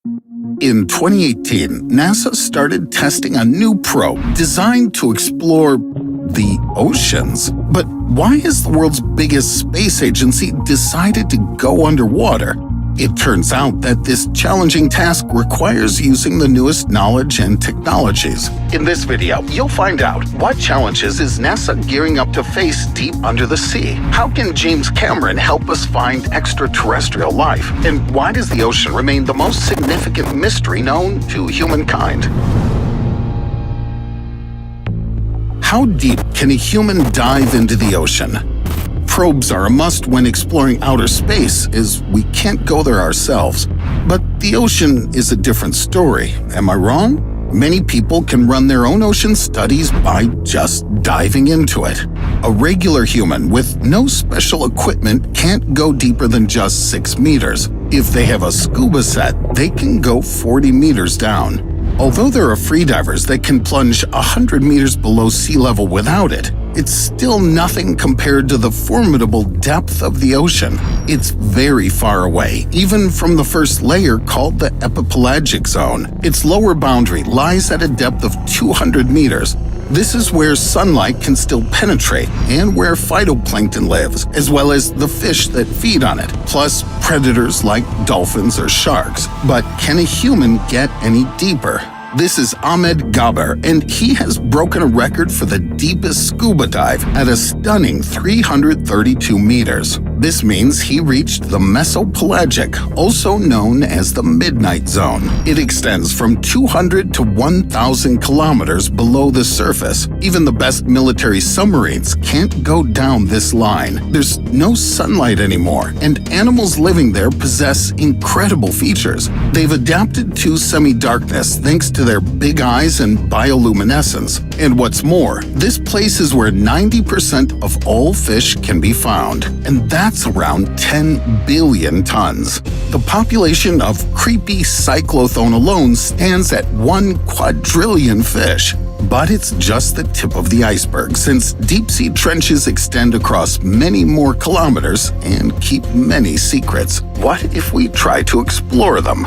In 2018, NASA started testing a new probe designed to explore the oceans. But why has the world's biggest space agency decided to go underwater? It turns out that this challenging task requires using the newest knowledge and technologies. In this video, you'll find out what challenges is NASA gearing up to face deep under the sea? How can James Cameron help us find extraterrestrial life? And why does the ocean remain the most significant mystery known to humankind? How deep can a human dive into the ocean? Probes are a must when exploring outer space, as we can't go there ourselves. But the ocean is a different story, am I wrong? Many people can run their own ocean studies by just diving into it. A regular human with no special equipment can't go deeper than just 6 meters. If they have a scuba set, they can go 40 meters down. Although there are freedivers that can plunge 100 meters below sea level without it, it's still nothing compared to the formidable depth of the ocean. It's very far away, even from the first layer called the epipelagic zone. Its lower boundary lies at a depth of 200 meters. This is where sunlight can still penetrate and where phytoplankton lives, as well as the fish that feed on it, plus predators like dolphins or sharks. But can a human get any deeper? This is Ahmed Gaber, and he has broken a record for the deepest scuba dive at a stunning 332 meters. This means he reached the mesopelagic, also known as the midnight zone. It extends from 200 to 1,000 kilometers below the surface. Even the best military submarines can't go down this line. There's no sunlight anymore, and animals living there possess incredible features. They've adapted to semi-darkness thanks to their big eyes and bioluminescence. And what's more, this place is where 90% of all fish can be found, and that's around 10 billion tons. The population of creepy cyclothone alone stands at 1 quadrillion fish. But it's just the tip of the iceberg, since deep-sea trenches extend across many more kilometers and keep many secrets. What if we try to explore them?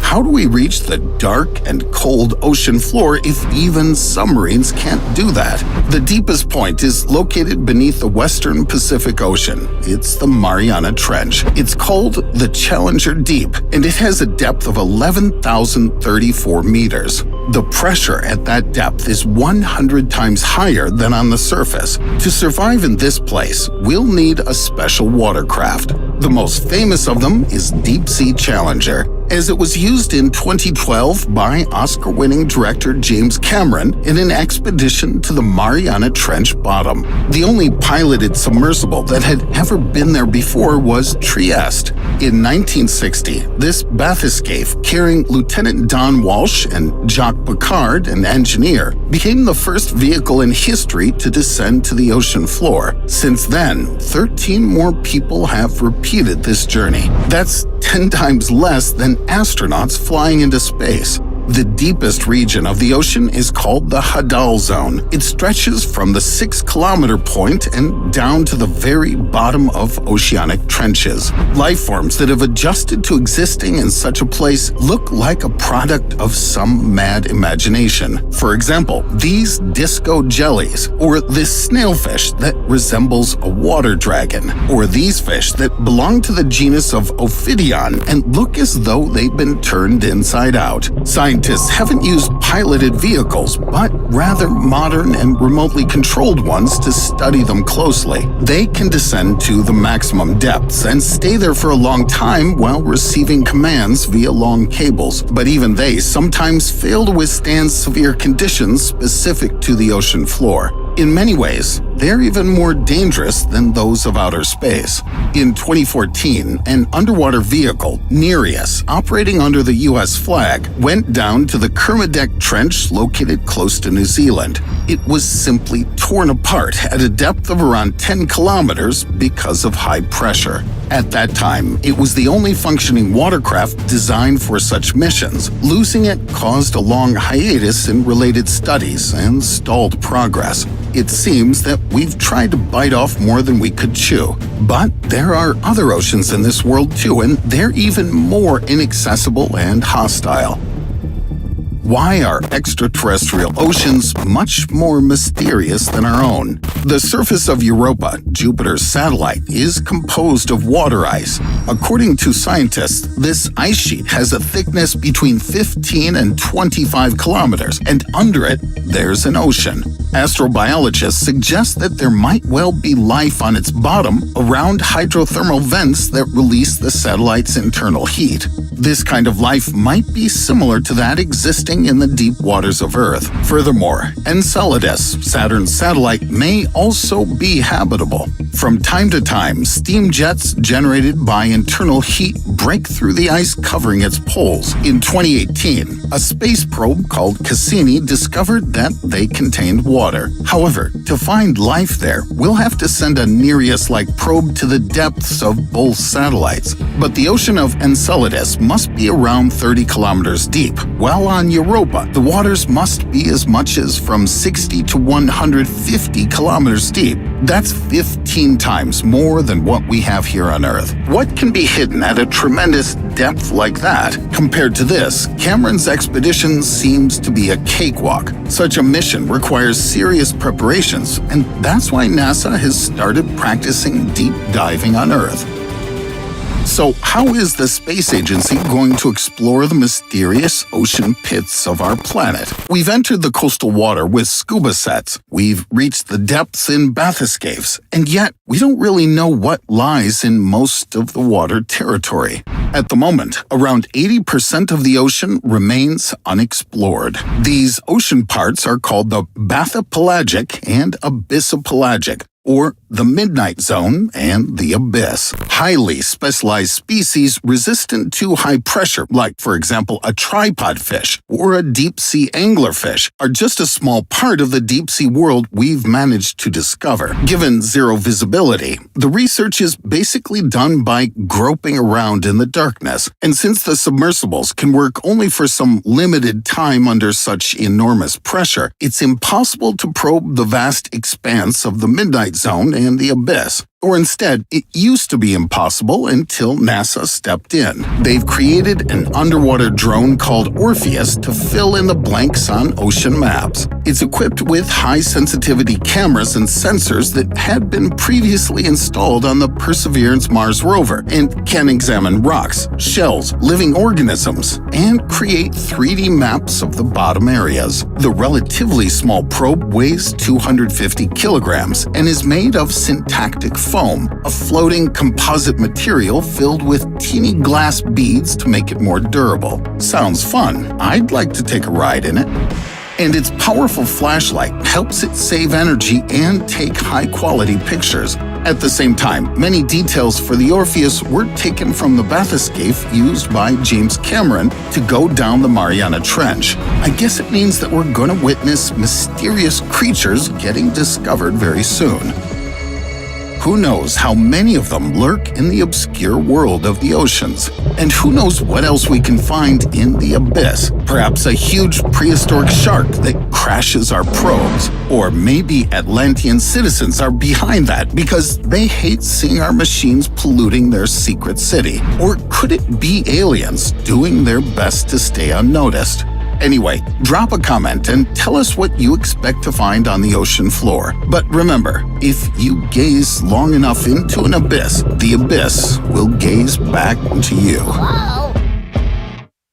How do we reach the dark and cold ocean floor if even submarines can't do that? The deepest point is located beneath the western Pacific Ocean. It's the Mariana Trench. It's called the Challenger Deep, and it has a depth of 11,034 meters. The pressure at that depth is 100 times higher than on the surface. To survive in this place, we'll need a special watercraft. The most famous of them is Deep Sea Challenger, as it was used in 2012 by Oscar-winning director James Cameron in an expedition to the Mariana Trench bottom. The only piloted submersible that had ever been there before was Trieste. In 1960, this bathyscaphe, carrying Lieutenant Don Walsh and Jacques Piccard, an engineer, became the first vehicle in history to descend to the ocean floor. Since then, 13 more people have repeated this journey. That's 10 times less than astronauts flying into space. The deepest region of the ocean is called the Hadal Zone. It stretches from the 6-kilometer point and down to the very bottom of oceanic trenches. Life forms that have adjusted to existing in such a place look like a product of some mad imagination. For example, these disco jellies, or this snailfish that resembles a water dragon, or these fish that belong to the genus of Ophidion and look as though they've been turned inside out. Scientists haven't used piloted vehicles, but rather modern and remotely controlled ones to study them closely. They can descend to the maximum depths and stay there for a long time while receiving commands via long cables, but even they sometimes fail to withstand severe conditions specific to the ocean floor. In many ways, they're even more dangerous than those of outer space. In 2014, an underwater vehicle, Nereus, operating under the US flag, went down to the Kermadec Trench located close to New Zealand. It was simply torn apart at a depth of around 10 kilometers because of high pressure. At that time, it was the only functioning watercraft designed for such missions. Losing it caused a long hiatus in related studies and stalled progress. It seems that we've tried to bite off more than we could chew. But there are other oceans in this world too, and they're even more inaccessible and hostile. Why are extraterrestrial oceans much more mysterious than our own? The surface of Europa, Jupiter's satellite, is composed of water ice. According to scientists, this ice sheet has a thickness between 15 and 25 kilometers, and under it, there's an ocean. Astrobiologists suggest that there might well be life on its bottom around hydrothermal vents that release the satellite's internal heat. This kind of life might be similar to that existing in the deep waters of Earth. Furthermore, Enceladus, Saturn's satellite, may also be habitable. From time to time, steam jets generated by internal heat break through the ice covering its poles. In 2018, a space probe called Cassini discovered that they contained water. However, to find life there, we'll have to send a Nereus-like probe to the depths of both satellites. But the ocean of Enceladus must be around 30 kilometers deep, while on Europa, the waters must be as much as from 60 to 150 kilometers deep. That's 15 times more than what we have here on Earth. What can be hidden at a tremendous depth like that? Compared to this, Cameron's expedition seems to be a cakewalk. Such a mission requires serious preparations, and that's why NASA has started practicing deep diving on Earth. So how is the space agency going to explore the mysterious ocean pits of our planet? We've entered the coastal water with scuba sets. We've reached the depths in bathyscaves, and yet we don't really know what lies in most of the water territory. At the moment, around 80% of the ocean remains unexplored. These ocean parts are called the bathypelagic and abyssopelagic, or the midnight zone and the abyss. Highly specialized species resistant to high pressure, like, for example, a tripod fish or a deep-sea anglerfish, are just a small part of the deep-sea world we've managed to discover. Given zero visibility, the research is basically done by groping around in the darkness, and since the submersibles can work only for some limited time under such enormous pressure, it's impossible to probe the vast expanse of the midnight zone and the abyss. Or instead, it used to be impossible until NASA stepped in. They've created an underwater drone called Orpheus to fill in the blanks on ocean maps. It's equipped with high-sensitivity cameras and sensors that had been previously installed on the Perseverance Mars rover and can examine rocks, shells, living organisms, and create 3D maps of the bottom areas. The relatively small probe weighs 250 kilograms and is made of syntactic foam, a floating composite material filled with teeny glass beads to make it more durable. Sounds fun. I'd like to take a ride in it. And its powerful flashlight helps it save energy and take high-quality pictures. At the same time, many details for the Orpheus were taken from the bathyscaphe used by James Cameron to go down the Mariana Trench. I guess it means that we're going to witness mysterious creatures getting discovered very soon. Who knows how many of them lurk in the obscure world of the oceans? And who knows what else we can find in the abyss? Perhaps a huge prehistoric shark that crashes our probes. Or maybe Atlantean citizens are behind that because they hate seeing our machines polluting their secret city. Or could it be aliens doing their best to stay unnoticed? Anyway, drop a comment and tell us what you expect to find on the ocean floor. But remember, if you gaze long enough into an abyss, the abyss will gaze back into you.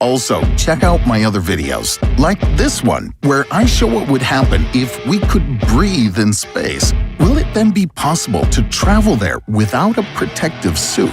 Also, check out my other videos, like this one, where I show what would happen if we could breathe in space. Will it then be possible to travel there without a protective suit?